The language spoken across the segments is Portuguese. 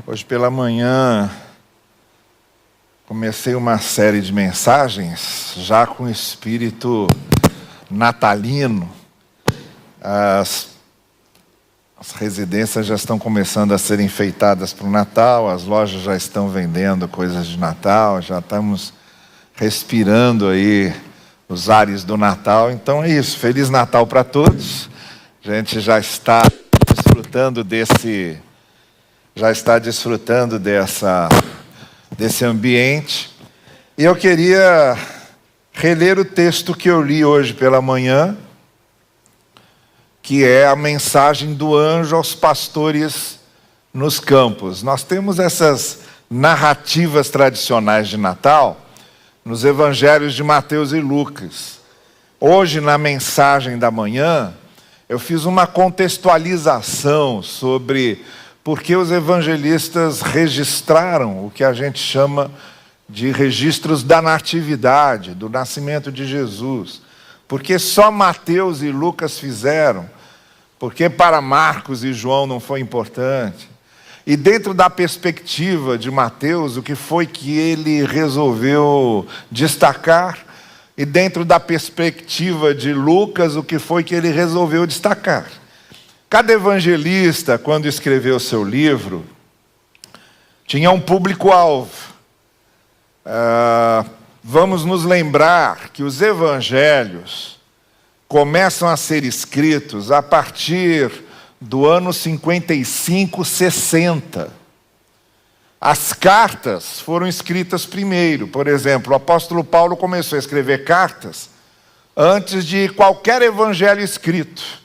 Hoje pela manhã comecei uma série de mensagens já com espírito natalino. As residências já estão começando a ser enfeitadas para o Natal, as lojas já estão vendendo coisas de Natal, já estamos respirando aí os ares do Natal. Então é isso, Feliz Natal para todos. A gente já está desfrutando desse ambiente. E eu queria reler o texto que eu li hoje pela manhã, que é a mensagem do anjo aos pastores nos campos. Nós temos essas narrativas tradicionais de Natal nos evangelhos de Mateus e Lucas. Hoje, na mensagem da manhã, eu fiz uma contextualização sobre por que os evangelistas registraram o que a gente chama de registros da natividade, do nascimento de Jesus. Porque só Mateus e Lucas fizeram, porque para Marcos e João não foi importante. E dentro da perspectiva de Mateus, o que foi que ele resolveu destacar? E dentro da perspectiva de Lucas, o que foi que ele resolveu destacar? Cada evangelista, quando escreveu seu livro, tinha um público-alvo. Vamos nos lembrar que os evangelhos começam a ser escritos a partir do ano 55, 60. As cartas foram escritas primeiro. Por exemplo, o apóstolo Paulo começou a escrever cartas antes de qualquer evangelho escrito.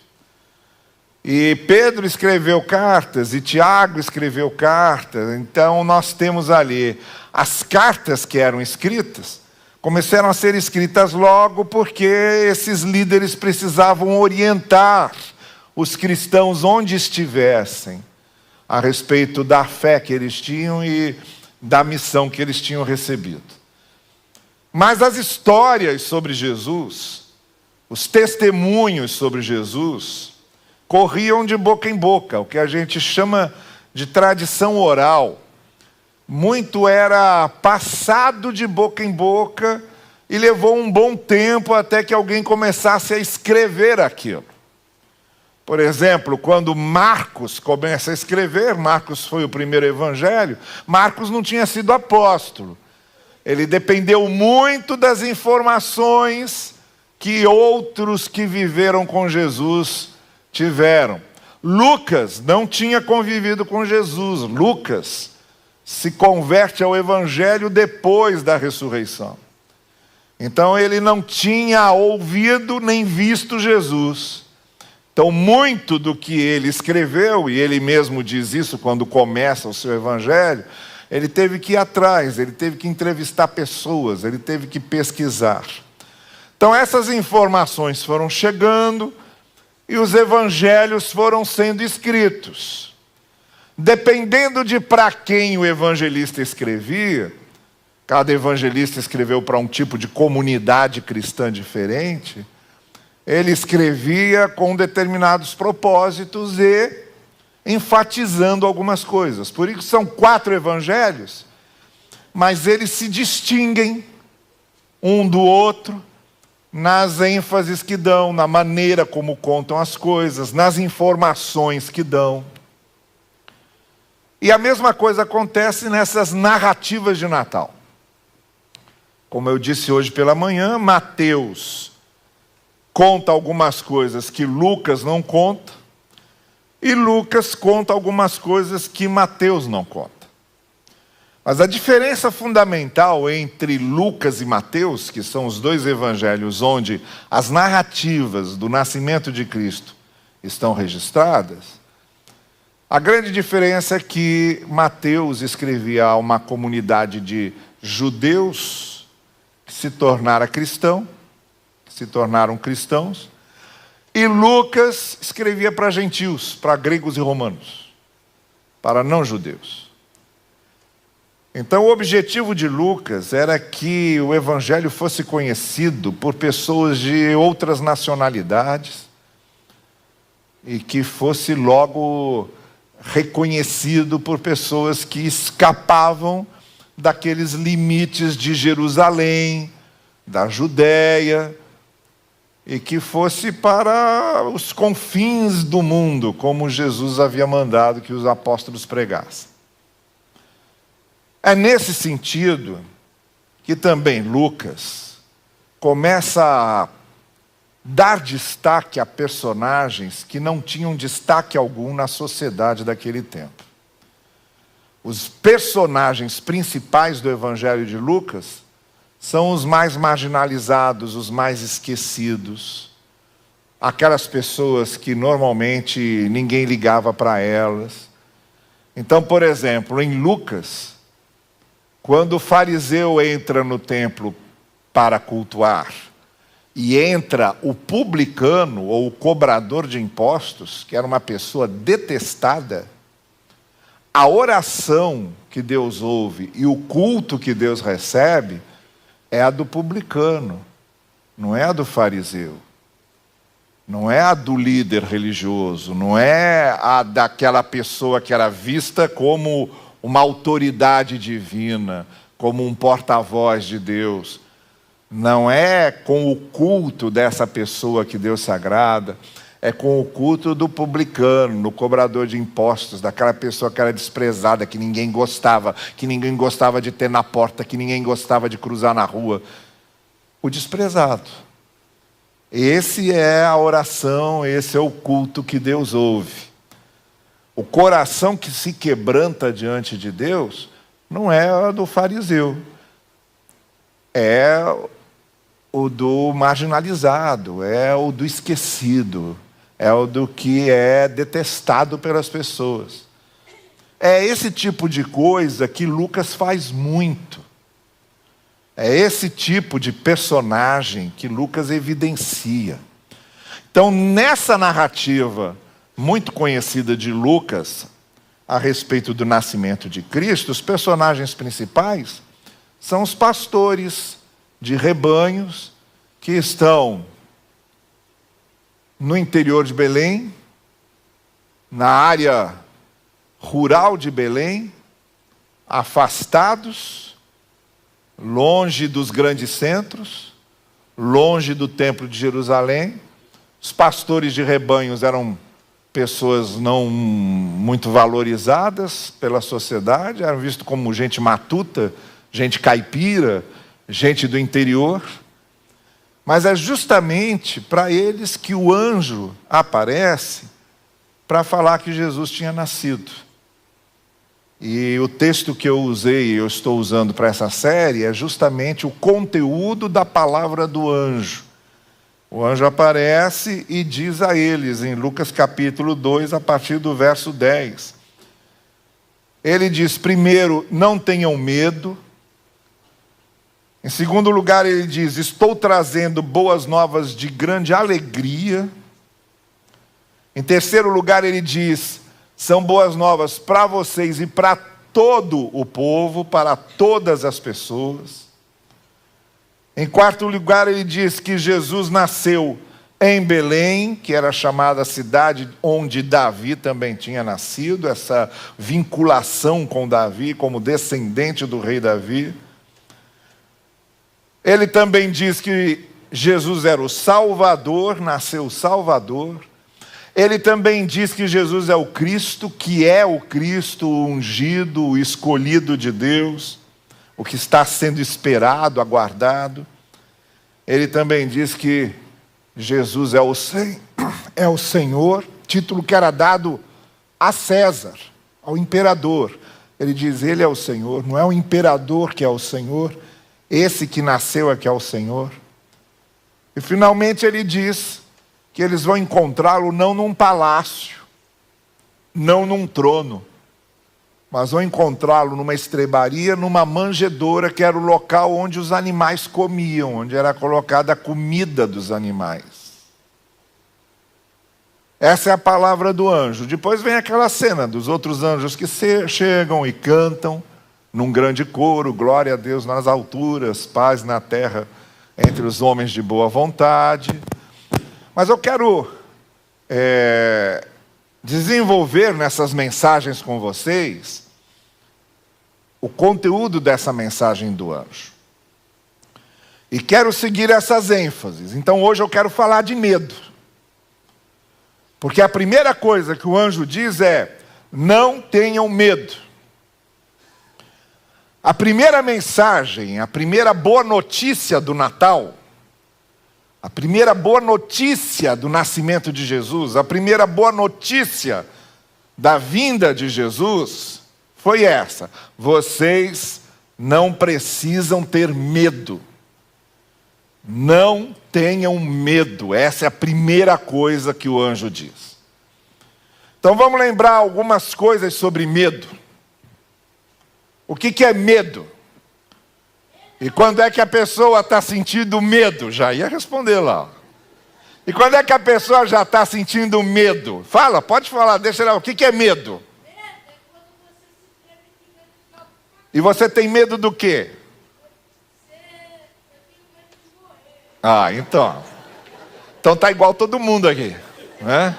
E Pedro escreveu cartas, e Tiago escreveu cartas. Então nós temos ali as cartas que eram escritas, começaram a ser escritas logo porque esses líderes precisavam orientar os cristãos onde estivessem a respeito da fé que eles tinham e da missão que eles tinham recebido. Mas as histórias sobre Jesus, os testemunhos sobre Jesus, corriam de boca em boca, o que a gente chama de tradição oral. Muito era passado de boca em boca e levou um bom tempo até que alguém começasse a escrever aquilo. Por exemplo, quando Marcos começa a escrever, Marcos foi o primeiro evangelho, Marcos não tinha sido apóstolo. Ele dependeu muito das informações que outros que viveram com Jesus tiveram. Lucas não tinha convivido com Jesus. Lucas se converte ao evangelho depois da ressurreição. Então ele não tinha ouvido nem visto Jesus. Então muito do que ele escreveu, e ele mesmo diz isso quando começa o seu evangelho, ele teve que ir atrás, ele teve que entrevistar pessoas, ele teve que pesquisar. Então essas informações foram chegando e os evangelhos foram sendo escritos. Dependendo de para quem o evangelista escrevia, cada evangelista escreveu para um tipo de comunidade cristã diferente, ele escrevia com determinados propósitos e enfatizando algumas coisas. Por isso são 4 evangelhos, mas eles se distinguem um do outro nas ênfases que dão, na maneira como contam as coisas, nas informações que dão. E a mesma coisa acontece nessas narrativas de Natal. Como eu disse hoje pela manhã, Mateus conta algumas coisas que Lucas não conta, e Lucas conta algumas coisas que Mateus não conta. Mas a diferença fundamental entre Lucas e Mateus, que são os 2 evangelhos onde as narrativas do nascimento de Cristo estão registradas, a grande diferença é que Mateus escrevia a uma comunidade de judeus que se tornaram cristãos, e Lucas escrevia para gentios, para gregos e romanos, para não-judeus. Então o objetivo de Lucas era que o evangelho fosse conhecido por pessoas de outras nacionalidades e que fosse logo reconhecido por pessoas que escapavam daqueles limites de Jerusalém, da Judéia, e que fosse para os confins do mundo, como Jesus havia mandado que os apóstolos pregassem. É nesse sentido que também Lucas começa a dar destaque a personagens que não tinham destaque algum na sociedade daquele tempo. Os personagens principais do Evangelho de Lucas são os mais marginalizados, os mais esquecidos, aquelas pessoas que normalmente ninguém ligava para elas. Então, por exemplo, em Lucas, quando o fariseu entra no templo para cultuar, e entra o publicano ou o cobrador de impostos, que era uma pessoa detestada, a oração que Deus ouve e o culto que Deus recebe é a do publicano, não é a do fariseu, não é a do líder religioso, não é a daquela pessoa que era vista como uma autoridade divina, como um porta-voz de Deus. Não é com o culto dessa pessoa que Deus se agrada, é com o culto do publicano, do cobrador de impostos, daquela pessoa que era desprezada, que ninguém gostava de ter na porta, que ninguém gostava de cruzar na rua. O desprezado. Esse é a oração, esse é o culto que Deus ouve. O coração que se quebranta diante de Deus não é o do fariseu, é o do marginalizado, é o do esquecido, é o do que é detestado pelas pessoas. É esse tipo de coisa que Lucas faz muito. É esse tipo de personagem que Lucas evidencia. Então, nessa narrativa muito conhecida de Lucas, a respeito do nascimento de Cristo, os personagens principais são os pastores de rebanhos que estão no interior de Belém, na área rural de Belém, afastados, longe dos grandes centros, longe do templo de Jerusalém. Os pastores de rebanhos eram pessoas não muito valorizadas pela sociedade, eram vistos como gente matuta, gente caipira, gente do interior. Mas é justamente para eles que o anjo aparece para falar que Jesus tinha nascido. E o texto que eu usei, eu estou usando para essa série, é justamente o conteúdo da palavra do anjo. O anjo aparece e diz a eles, em Lucas capítulo 2, a partir do verso 10. Ele diz, primeiro, não tenham medo. Em segundo lugar, ele diz, estou trazendo boas novas de grande alegria. Em terceiro lugar, ele diz, são boas novas para vocês e para todo o povo, para todas as pessoas. Em quarto lugar, ele diz que Jesus nasceu em Belém, que era chamada a cidade onde Davi também tinha nascido, essa vinculação com Davi, como descendente do rei Davi. Ele também diz que Jesus era o Salvador, nasceu o Salvador. Ele também diz que Jesus é o Cristo, que é o Cristo ungido, o escolhido de Deus, o que está sendo esperado, aguardado. Ele também diz que Jesus é o Senhor, título que era dado a César, ao imperador. Ele diz, ele é o Senhor, não é o imperador que é o Senhor, esse que nasceu é que é o Senhor. E finalmente ele diz que eles vão encontrá-lo não num palácio, não num trono, mas vão encontrá-lo numa estrebaria, numa manjedoura, que era o local onde os animais comiam, onde era colocada a comida dos animais. Essa é a palavra do anjo. Depois vem aquela cena dos outros anjos que chegam e cantam num grande coro, glória a Deus nas alturas, paz na terra entre os homens de boa vontade. Mas eu quero desenvolver nessas mensagens com vocês o conteúdo dessa mensagem do anjo. E quero seguir essas ênfases. Então hoje eu quero falar de medo. Porque a primeira coisa que o anjo diz é: não tenham medo. A primeira mensagem, a primeira boa notícia do Natal, a primeira boa notícia do nascimento de Jesus, a primeira boa notícia da vinda de Jesus foi essa: vocês não precisam ter medo. Não tenham medo. Essa é a primeira coisa que o anjo diz. Então vamos lembrar algumas coisas sobre medo. O que é medo? E quando é que a pessoa está sentindo medo? Já ia responder lá. E quando é que a pessoa já está sentindo medo? Fala, pode falar, deixa lá. O que é medo? E você tem medo do quê? Ah, então. Então tá igual todo mundo aqui, né?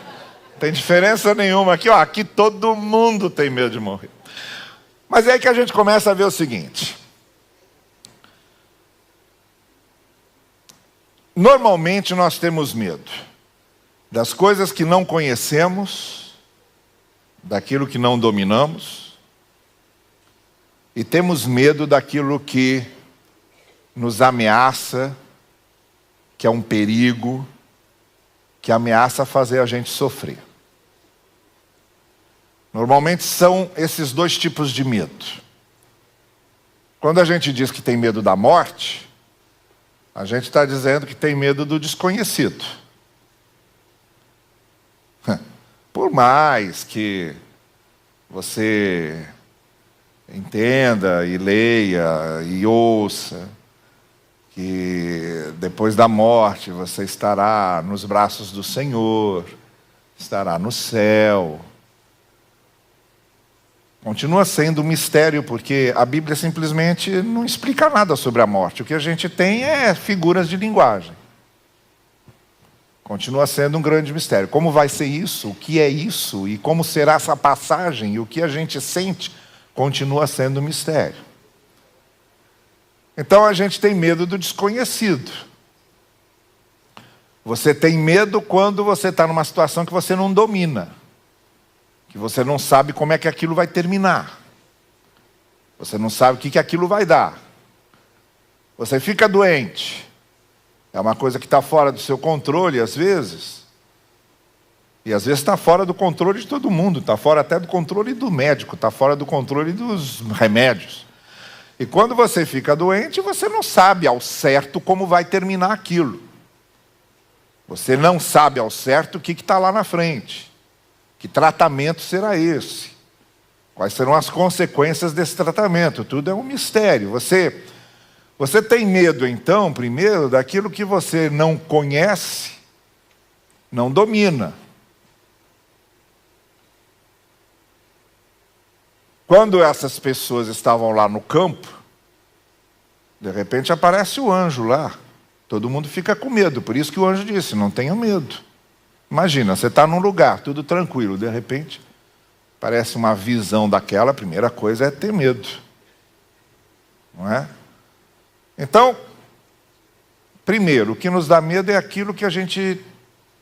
Não tem diferença nenhuma aqui, ó. Aqui todo mundo tem medo de morrer. Mas é aí que a gente começa a ver o seguinte. Normalmente nós temos medo das coisas que não conhecemos, daquilo que não dominamos, e temos medo daquilo que nos ameaça, que é um perigo, que ameaça fazer a gente sofrer. Normalmente são esses dois tipos de medo. Quando a gente diz que tem medo da morte, a gente está dizendo que tem medo do desconhecido. Por mais que você entenda e leia e ouça que depois da morte você estará nos braços do Senhor, estará no céu. Continua sendo um mistério, porque a Bíblia simplesmente não explica nada sobre a morte. O que a gente tem é figuras de linguagem. Continua sendo um grande mistério. Como vai ser isso? O que é isso? E como será essa passagem? E o que a gente sente? Continua sendo um mistério. Então a gente tem medo do desconhecido. Você tem medo quando você está numa situação que você não domina, que você não sabe como é que aquilo vai terminar, você não sabe o que aquilo vai dar. Você fica doente, é uma coisa que está fora do seu controle às vezes, e às vezes está fora do controle de todo mundo, está fora até do controle do médico, está fora do controle dos remédios. E quando você fica doente, você não sabe ao certo como vai terminar aquilo. Você não sabe ao certo o que está lá na frente. Que tratamento será esse? Quais serão as consequências desse tratamento? Tudo é um mistério. Você tem medo, então, primeiro, daquilo que você não conhece, não domina. Quando essas pessoas estavam lá no campo, de repente aparece o anjo lá. Todo mundo fica com medo, por isso que o anjo disse: não tenha medo. Imagina, você está num lugar, tudo tranquilo, de repente parece uma visão daquela, a primeira coisa é ter medo. Não é? Então, primeiro, o que nos dá medo é aquilo que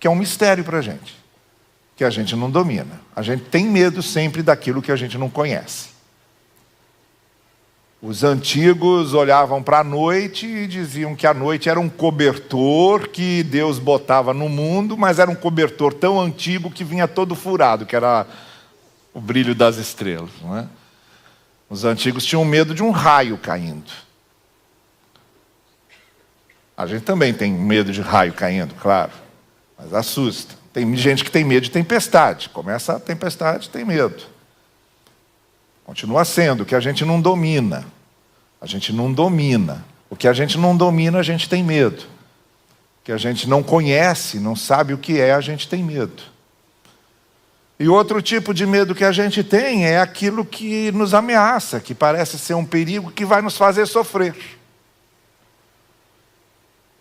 é um mistério para a gente, que a gente não domina. A gente tem medo sempre daquilo que a gente não conhece. Os antigos olhavam para a noite e diziam que a noite era um cobertor que Deus botava no mundo, mas era um cobertor tão antigo que vinha todo furado, que era o brilho das estrelas. Não é? Os antigos tinham medo de um raio caindo. A gente também tem medo de raio caindo, claro, mas assusta. Tem gente que tem medo de tempestade. Começa a tempestade, tem medo. Continua sendo o que a gente não domina. A gente não domina. O que a gente não domina, a gente tem medo. O que a gente não conhece, não sabe o que é, a gente tem medo. E outro tipo de medo que a gente tem é aquilo que nos ameaça, que parece ser um perigo que vai nos fazer sofrer.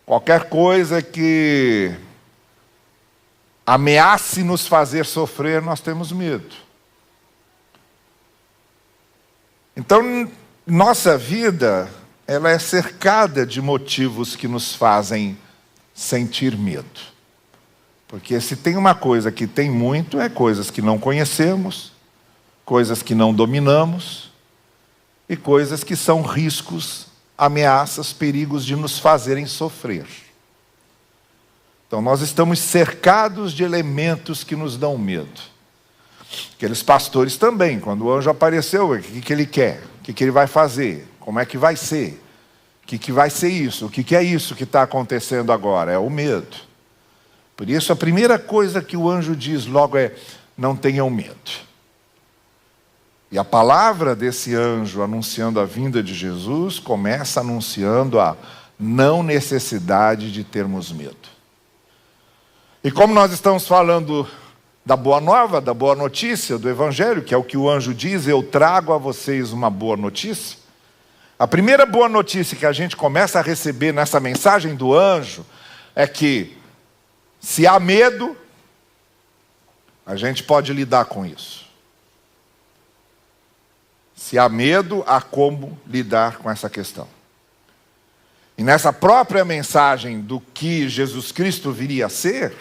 Qualquer coisa que ameace nos fazer sofrer, nós temos medo. Então, nossa vida, ela é cercada de motivos que nos fazem sentir medo. Porque se tem uma coisa que tem muito, é coisas que não conhecemos, coisas que não dominamos e coisas que são riscos, ameaças, perigos de nos fazerem sofrer. Então nós estamos cercados de elementos que nos dão medo. Aqueles pastores também, quando o anjo apareceu, o que ele quer? O que ele vai fazer? Como é que vai ser? O que vai ser isso? O que é isso que está acontecendo agora? É o medo. Por isso a primeira coisa que o anjo diz logo é: não tenham medo. E a palavra desse anjo anunciando a vinda de Jesus começa anunciando a não necessidade de termos medo. E como nós estamos falando da boa nova, da boa notícia, do Evangelho, que é o que o anjo diz, eu trago a vocês uma boa notícia. A primeira boa notícia que a gente começa a receber nessa mensagem do anjo é que, se há medo, a gente pode lidar com isso. Se há medo, há como lidar com essa questão. E nessa própria mensagem do que Jesus Cristo viria a ser,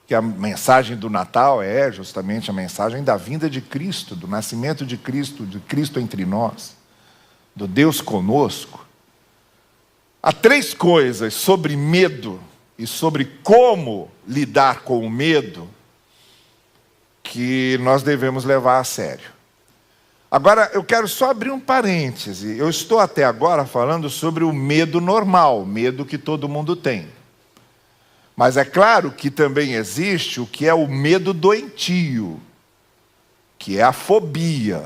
que a mensagem do Natal é justamente a mensagem da vinda de Cristo, do nascimento de Cristo entre nós, do Deus conosco. Há três coisas sobre medo e sobre como lidar com o medo que nós devemos levar a sério. Agora, eu quero só abrir um parêntese. Eu estou até agora falando sobre o medo normal, o medo que todo mundo tem. Mas é claro que também existe o que é o medo doentio, que é a fobia.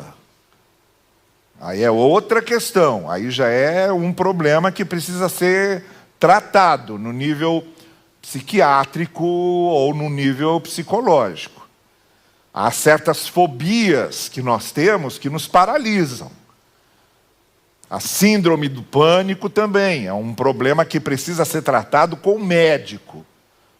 Aí é outra questão, aí já é um problema que precisa ser tratado no nível psiquiátrico ou no nível psicológico. Há certas fobias que nós temos que nos paralisam. A síndrome do pânico também é um problema que precisa ser tratado com um médico,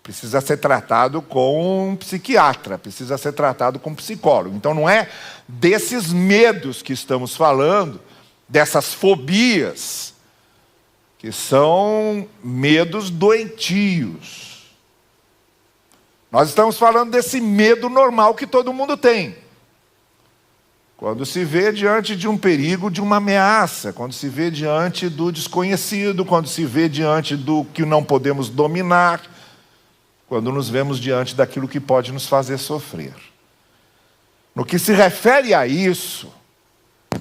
precisa ser tratado com um psiquiatra, precisa ser tratado com um psicólogo. Então não é desses medos que estamos falando, dessas fobias, que são medos doentios. Nós estamos falando desse medo normal que todo mundo tem. Quando se vê diante de um perigo, de uma ameaça, quando se vê diante do desconhecido, quando se vê diante do que não podemos dominar, quando nos vemos diante daquilo que pode nos fazer sofrer. No que se refere a isso,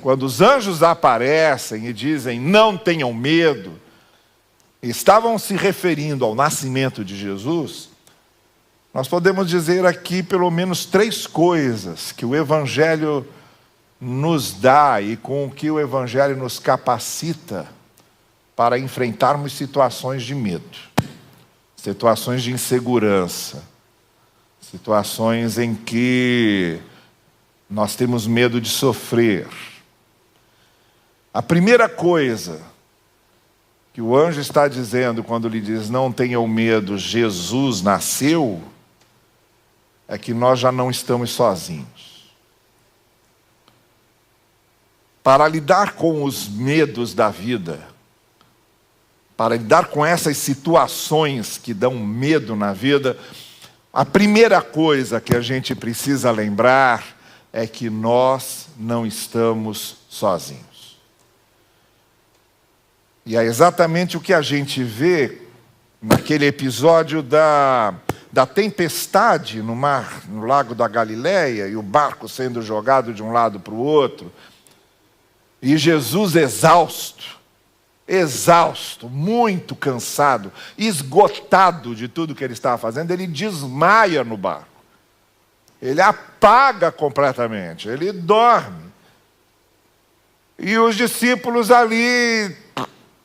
quando os anjos aparecem e dizem, não tenham medo, estavam se referindo ao nascimento de Jesus. Nós podemos dizer aqui pelo menos três coisas que o Evangelho nos dá e com o que o Evangelho nos capacita para enfrentarmos situações de medo, situações de insegurança, situações em que nós temos medo de sofrer. A primeira coisa que o anjo está dizendo quando lhe diz, não tenham medo, Jesus nasceu, é que nós já não estamos sozinhos. Para lidar com os medos da vida, para lidar com essas situações que dão medo na vida, a primeira coisa que a gente precisa lembrar é que nós não estamos sozinhos. E é exatamente o que a gente vê naquele episódio da tempestade no mar, no lago da Galileia, e o barco sendo jogado de um lado para o outro, e Jesus exausto, muito cansado, esgotado de tudo que ele estava fazendo, ele desmaia no barco. Ele apaga completamente, ele dorme. E os discípulos ali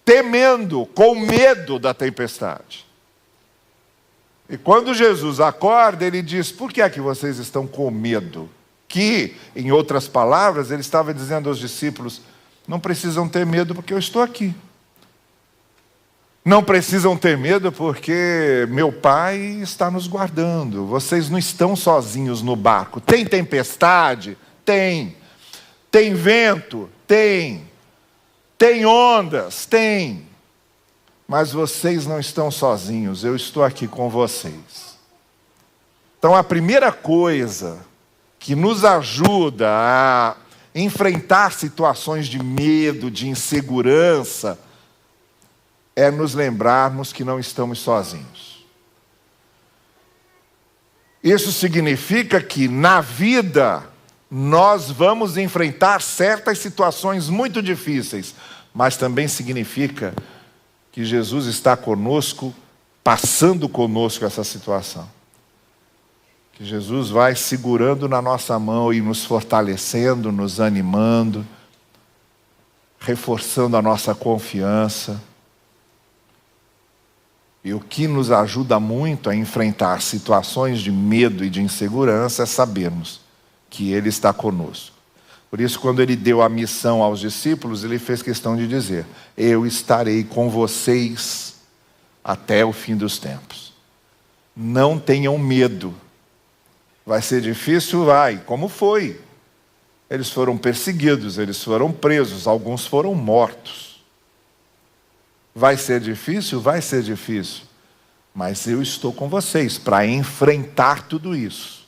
temendo, com medo da tempestade. E quando Jesus acorda, ele diz, por que é que vocês estão com medo? Que, em outras palavras, ele estava dizendo aos discípulos, não precisam ter medo porque eu estou aqui. Não precisam ter medo porque meu Pai está nos guardando. Vocês não estão sozinhos no barco. Tem tempestade? Tem. Tem vento? Tem. Tem ondas? Tem. Mas vocês não estão sozinhos. Eu estou aqui com vocês. Então a primeira coisa que nos ajuda a enfrentar situações de medo, de insegurança, é nos lembrarmos que não estamos sozinhos. Isso significa que na vida nós vamos enfrentar certas situações muito difíceis, mas também significa que Jesus está conosco, passando conosco essa situação. Que Jesus vai segurando na nossa mão e nos fortalecendo, nos animando, reforçando a nossa confiança. E o que nos ajuda muito a enfrentar situações de medo e de insegurança é sabermos que Ele está conosco. Por isso, quando Ele deu a missão aos discípulos, Ele fez questão de dizer: eu estarei com vocês até o fim dos tempos. Não tenham medo. Vai ser difícil? Vai. Como foi? Eles foram perseguidos, eles foram presos, alguns foram mortos. Vai ser difícil? Vai ser difícil. Mas eu estou com vocês para enfrentar tudo isso.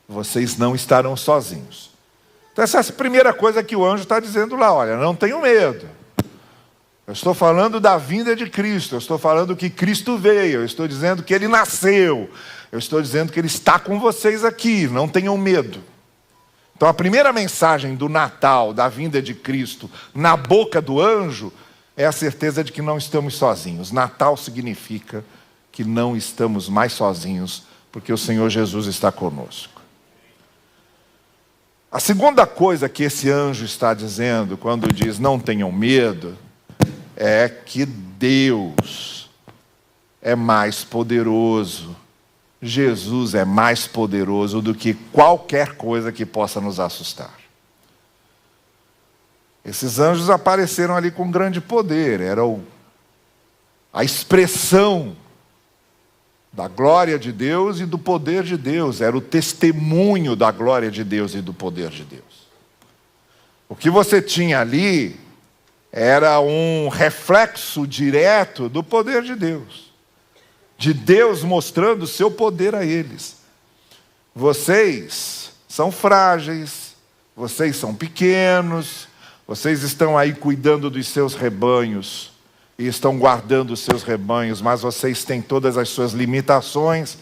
Vocês não estarão sozinhos. Então essa é a primeira coisa que o anjo está dizendo lá. Olha, não tenham medo. Eu estou falando da vinda de Cristo. Eu estou falando que Cristo veio. Eu estou dizendo que Ele nasceu. Eu estou dizendo que Ele está com vocês aqui. Não tenham medo. Então a primeira mensagem do Natal, da vinda de Cristo, na boca do anjo, é a certeza de que não estamos sozinhos. Natal significa que não estamos mais sozinhos, porque o Senhor Jesus está conosco. A segunda coisa que esse anjo está dizendo, quando diz não tenham medo, é que Deus é mais poderoso. Jesus é mais poderoso do que qualquer coisa que possa nos assustar. Esses anjos apareceram ali com grande poder, era a expressão da glória de Deus e do poder de Deus, era o testemunho da glória de Deus e do poder de Deus. O que você tinha ali era um reflexo direto do poder de Deus mostrando o seu poder a eles. Vocês são frágeis, vocês são pequenos, vocês estão aí cuidando dos seus rebanhos e estão guardando os seus rebanhos, mas vocês têm todas as suas limitações.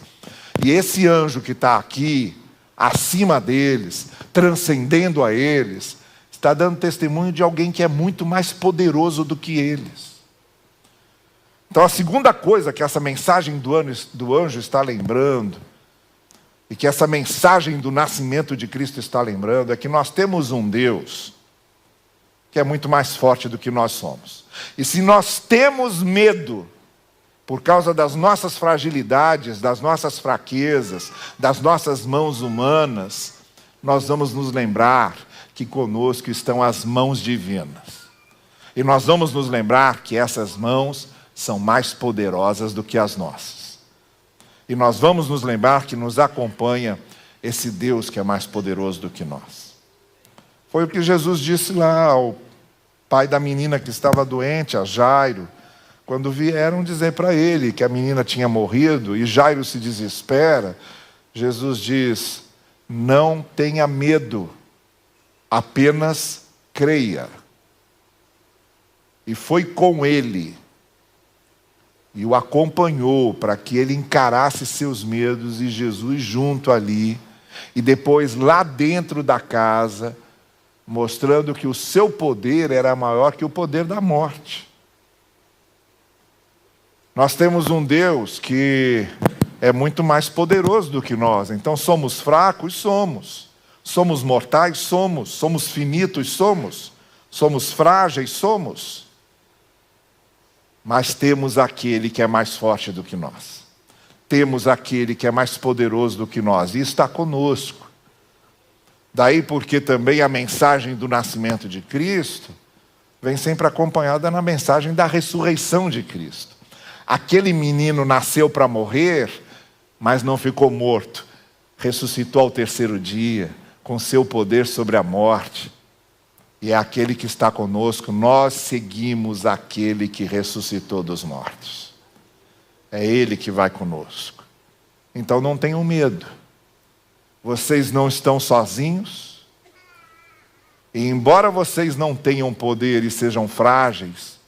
E esse anjo que está aqui, acima deles, transcendendo a eles, está dando testemunho de alguém que é muito mais poderoso do que eles. Então a segunda coisa que essa mensagem do anjo está lembrando, e que essa mensagem do nascimento de Cristo está lembrando, é que nós temos um Deus que é muito mais forte do que nós somos. E se nós temos medo, por causa das nossas fragilidades, das nossas fraquezas, das nossas mãos humanas, nós vamos nos lembrar que conosco estão as mãos divinas. E nós vamos nos lembrar que essas mãos são mais poderosas do que as nossas. E nós vamos nos lembrar que nos acompanha esse Deus que é mais poderoso do que nós. Foi o que Jesus disse lá ao pai da menina que estava doente, a Jairo, quando vieram dizer para ele que a menina tinha morrido, e Jairo se desespera. Jesus diz: não tenha medo, apenas creia. E foi com ele, e o acompanhou para que ele encarasse seus medos, e Jesus junto ali, e depois lá dentro da casa, mostrando que o seu poder era maior que o poder da morte. Nós temos um Deus que é muito mais poderoso do que nós. Então somos fracos? Somos. Somos mortais? Somos. Somos finitos? Somos. Somos frágeis? Somos. Mas temos aquele que é mais forte do que nós. Temos aquele que é mais poderoso do que nós. E está conosco. Daí porque também a mensagem do nascimento de Cristo vem sempre acompanhada na mensagem da ressurreição de Cristo. aquele menino nasceu para morrer, mas não ficou morto. Ressuscitou ao terceiro dia, com seu poder sobre a morte. E é aquele que está conosco, nós seguimos aquele que ressuscitou dos mortos. É Ele que vai conosco. Então não tenham medo. Vocês não estão sozinhos. E embora vocês não tenham poder e sejam frágeis,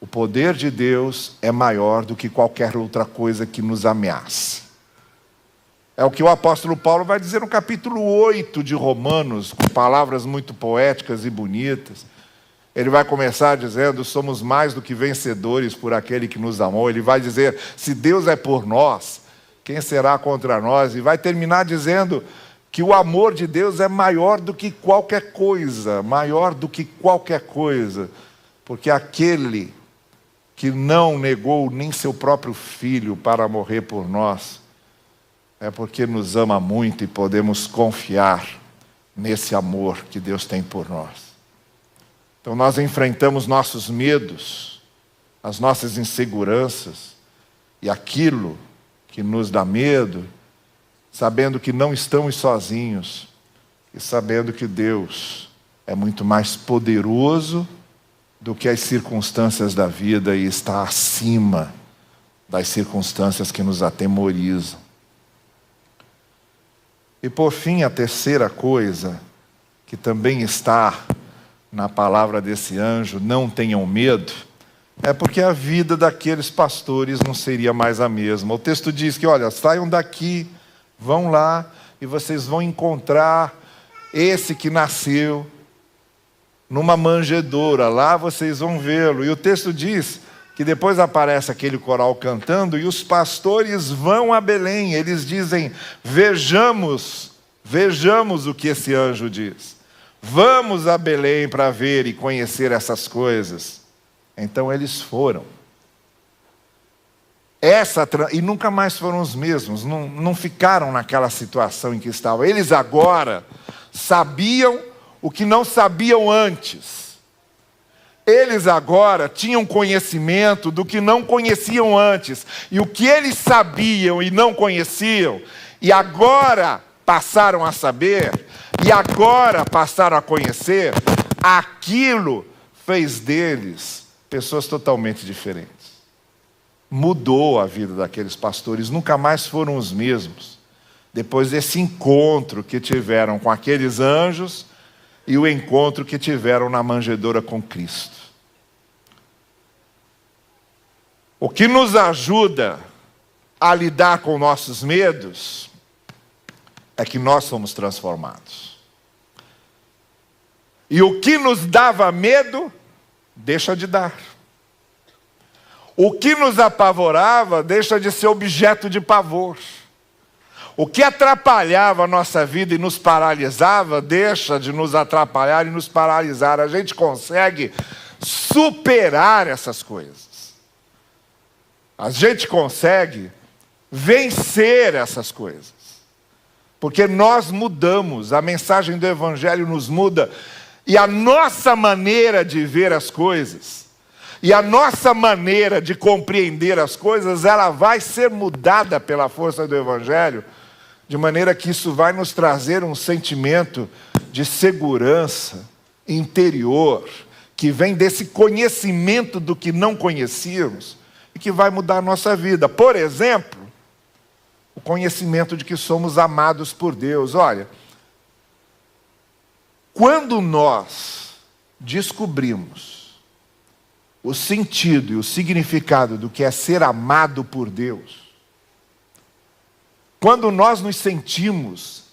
o poder de Deus é maior do que qualquer outra coisa que nos ameace. É o que o apóstolo Paulo vai dizer no capítulo 8 de Romanos, com palavras muito poéticas e bonitas. Ele vai começar dizendo, somos mais do que vencedores por aquele que nos amou. Ele vai dizer, se Deus é por nós, quem será contra nós? E vai terminar dizendo que o amor de Deus é maior do que qualquer coisa, maior do que qualquer coisa. Porque aquele que não negou nem seu próprio filho para morrer por nós, é porque nos ama muito e podemos confiar nesse amor que Deus tem por nós. Então nós enfrentamos nossos medos, as nossas inseguranças e aquilo que nos dá medo, sabendo que não estamos sozinhos e sabendo que Deus é muito mais poderoso do que as circunstâncias da vida e está acima das circunstâncias que nos atemorizam. E por fim, a terceira coisa, que também está na palavra desse anjo, não tenham medo, é porque a vida daqueles pastores não seria mais a mesma. O texto diz que, olha, saiam daqui, vão lá, e vocês vão encontrar esse que nasceu numa manjedoura, lá vocês vão vê-lo. E o texto diz que depois aparece aquele coral cantando, e os pastores vão a Belém, eles dizem, vejamos o que esse anjo diz. Vamos a Belém para ver e conhecer essas coisas. Então eles foram. E nunca mais foram os mesmos, não ficaram naquela situação em que estavam. Eles agora sabiam o que não sabiam antes. Eles agora tinham conhecimento do que não conheciam antes. E o que eles sabiam e não conheciam, e agora passaram a saber, e agora passaram a conhecer, aquilo fez deles pessoas totalmente diferentes. Mudou a vida daqueles pastores, nunca mais foram os mesmos. Depois desse encontro que tiveram com aqueles anjos, e o encontro que tiveram na manjedoura com Cristo. O que nos ajuda a lidar com nossos medos é que nós somos transformados. E o que nos dava medo, deixa de dar. O que nos apavorava, deixa de ser objeto de pavor. O que atrapalhava a nossa vida e nos paralisava, deixa de nos atrapalhar e nos paralisar. A gente consegue superar essas coisas. A gente consegue vencer essas coisas. Porque nós mudamos, a mensagem do Evangelho nos muda. E a nossa maneira de ver as coisas, e a nossa maneira de compreender as coisas, ela vai ser mudada pela força do Evangelho, de maneira que isso vai nos trazer um sentimento de segurança interior, que vem desse conhecimento do que não conhecíamos, e que vai mudar a nossa vida. Por exemplo, o conhecimento de que somos amados por Deus. Olha, quando nós descobrimos o sentido e o significado do que é ser amado por Deus, quando nós nos sentimos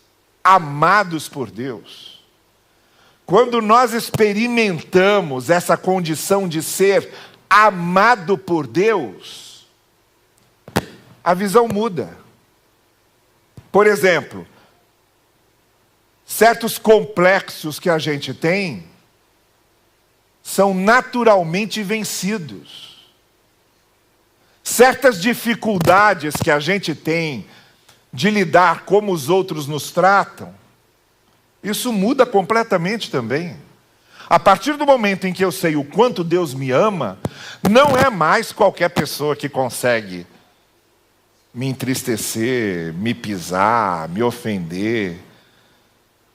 amados por Deus, quando nós experimentamos essa condição de ser amado por Deus, a visão muda. Por exemplo, certos complexos que a gente tem são naturalmente vencidos. Certas dificuldades que a gente tem de lidar como os outros nos tratam, isso muda completamente também. A partir do momento em que eu sei o quanto Deus me ama, não é mais qualquer pessoa que consegue me entristecer, me pisar, me ofender.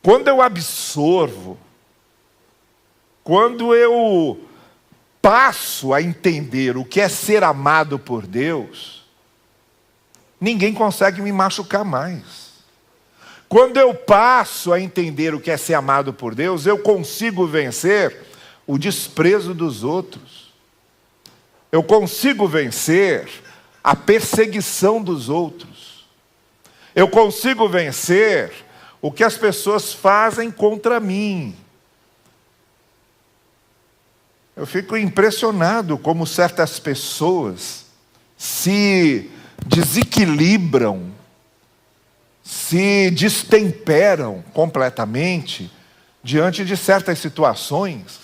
Quando eu absorvo, quando eu passo a entender o que é ser amado por Deus, ninguém consegue me machucar mais. Quando eu passo a entender o que é ser amado por Deus, eu consigo vencer o desprezo dos outros. Eu consigo vencer a perseguição dos outros. Eu consigo vencer o que as pessoas fazem contra mim. Eu fico impressionado como certas pessoas se desequilibram, se destemperam completamente diante de certas situações.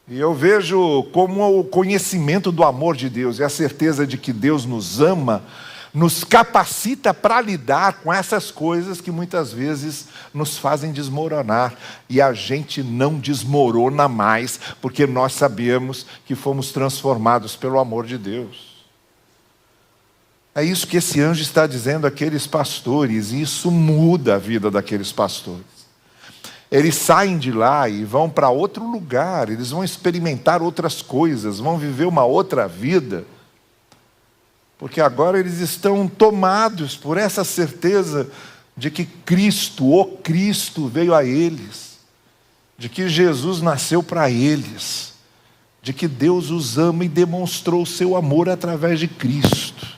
E eu vejo como o conhecimento do amor de Deus e a certeza de que Deus nos ama, nos capacita para lidar com essas coisas que muitas vezes nos fazem desmoronar. E a gente não desmorona mais, porque nós sabemos que fomos transformados pelo amor de Deus. É isso que esse anjo está dizendo àqueles pastores, e isso muda a vida daqueles pastores. Eles saem de lá e vão para outro lugar, eles vão experimentar outras coisas, vão viver uma outra vida, porque agora eles estão tomados por essa certeza de que Cristo, o Cristo, veio a eles, de que Jesus nasceu para eles, de que Deus os ama e demonstrou o seu amor através de Cristo.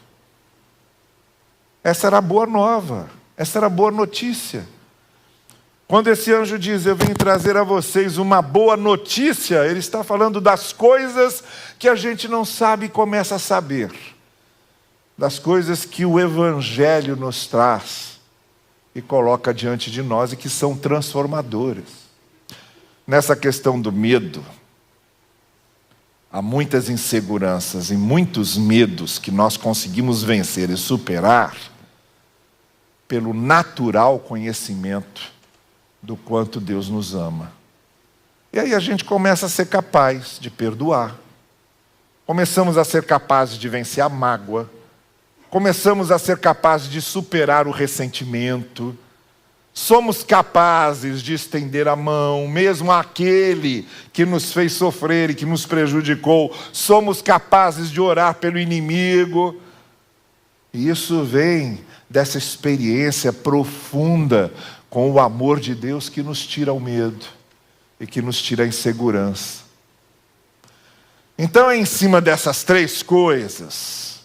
Essa era a boa nova, essa era a boa notícia. Quando esse anjo diz, eu vim trazer a vocês uma boa notícia, ele está falando das coisas que a gente não sabe e começa a saber. Das coisas que o Evangelho nos traz e coloca diante de nós e que são transformadoras. Nessa questão do medo, há muitas inseguranças e muitos medos que nós conseguimos vencer e superar pelo natural conhecimento do quanto Deus nos ama. E aí a gente começa a ser capaz de perdoar. Começamos a ser capazes de vencer a mágoa. Começamos a ser capazes de superar o ressentimento. Somos capazes de estender a mão, mesmo àquele que nos fez sofrer e que nos prejudicou. Somos capazes de orar pelo inimigo. E isso vem dessa experiência profunda com o amor de Deus que nos tira o medo e que nos tira a insegurança. Então é em cima dessas três coisas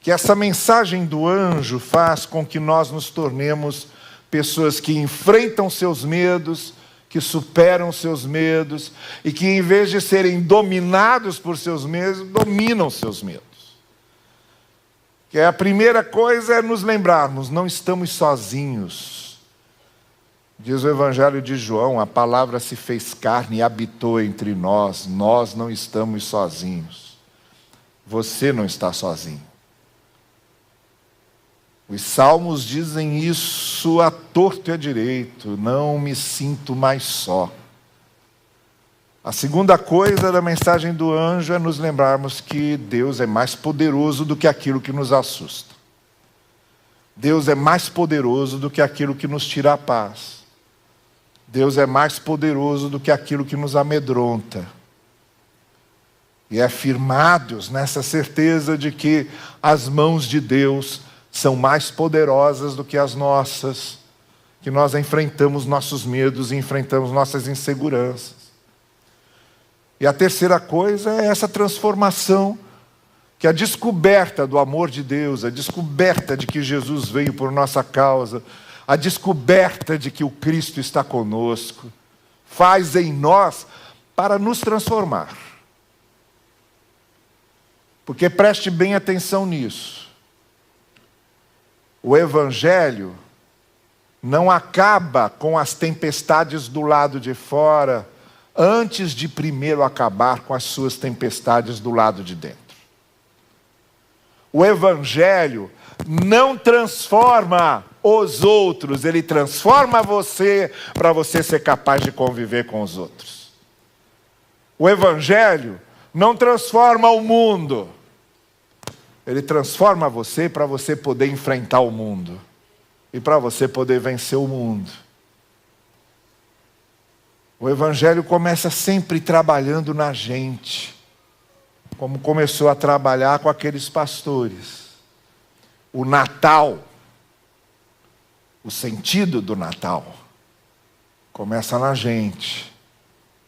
que essa mensagem do anjo faz com que nós nos tornemos pessoas que enfrentam seus medos, que superam seus medos e que, em vez de serem dominados por seus medos, dominam seus medos. Que a primeira coisa é nos lembrarmos, não estamos sozinhos. Diz o Evangelho de João, a palavra se fez carne e habitou entre nós. Nós não estamos sozinhos. Você não está sozinho. Os salmos dizem isso a torto e a direito. Não me sinto mais só. A segunda coisa da mensagem do anjo é nos lembrarmos que Deus é mais poderoso do que aquilo que nos assusta. Deus é mais poderoso do que aquilo que nos tira a paz. Deus é mais poderoso do que aquilo que nos amedronta. E é firmados nessa certeza de que as mãos de Deus são mais poderosas do que as nossas, que nós enfrentamos nossos medos e enfrentamos nossas inseguranças. E a terceira coisa é essa transformação, que é a descoberta do amor de Deus, a descoberta de que Jesus veio por nossa causa, a descoberta de que o Cristo está conosco, faz em nós para nos transformar. Porque preste bem atenção nisso. O Evangelho não acaba com as tempestades do lado de fora, antes de primeiro acabar com as suas tempestades do lado de dentro. O Evangelho não transforma os outros, ele transforma você para você ser capaz de conviver com os outros. O Evangelho não transforma o mundo, ele transforma você para você poder enfrentar o mundo e para você poder vencer o mundo. O Evangelho começa sempre trabalhando na gente, como começou a trabalhar com aqueles pastores. O Natal, o sentido do Natal, começa na gente,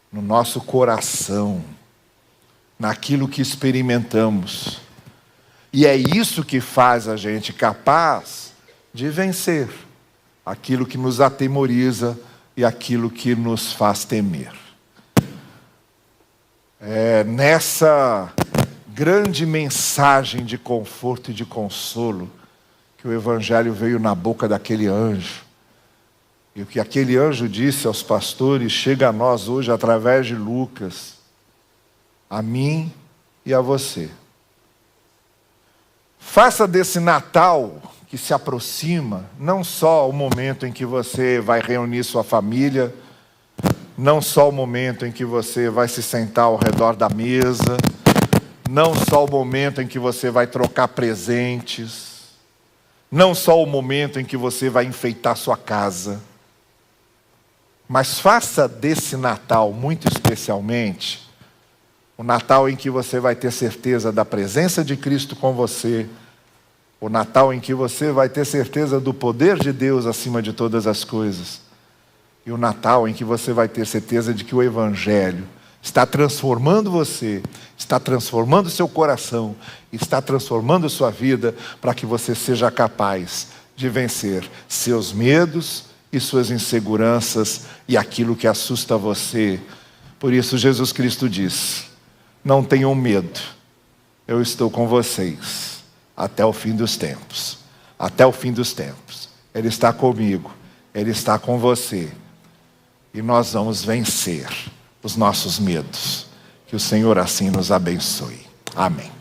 no nosso coração, naquilo que experimentamos. E é isso que faz a gente capaz de vencer aquilo que nos atemoriza e aquilo que nos faz temer. É nessa grande mensagem de conforto e de consolo que o Evangelho veio na boca daquele anjo. E o que aquele anjo disse aos pastores chega a nós hoje através de Lucas, a mim e a você. Faça desse Natal que se aproxima, não só o momento em que você vai reunir sua família, não só o momento em que você vai se sentar ao redor da mesa, não só o momento em que você vai trocar presentes, não só o momento em que você vai enfeitar sua casa, mas faça desse Natal, muito especialmente, o Natal em que você vai ter certeza da presença de Cristo com você, o Natal em que você vai ter certeza do poder de Deus acima de todas as coisas, e o Natal em que você vai ter certeza de que o Evangelho está transformando você, está transformando seu coração, está transformando sua vida para que você seja capaz de vencer seus medos e suas inseguranças e aquilo que assusta você. Por isso Jesus Cristo diz: não tenham medo, eu estou com vocês até o fim dos tempos. Até o fim dos tempos. Ele está comigo, Ele está com você. E nós vamos vencer os nossos medos. Que o Senhor assim nos abençoe. Amém.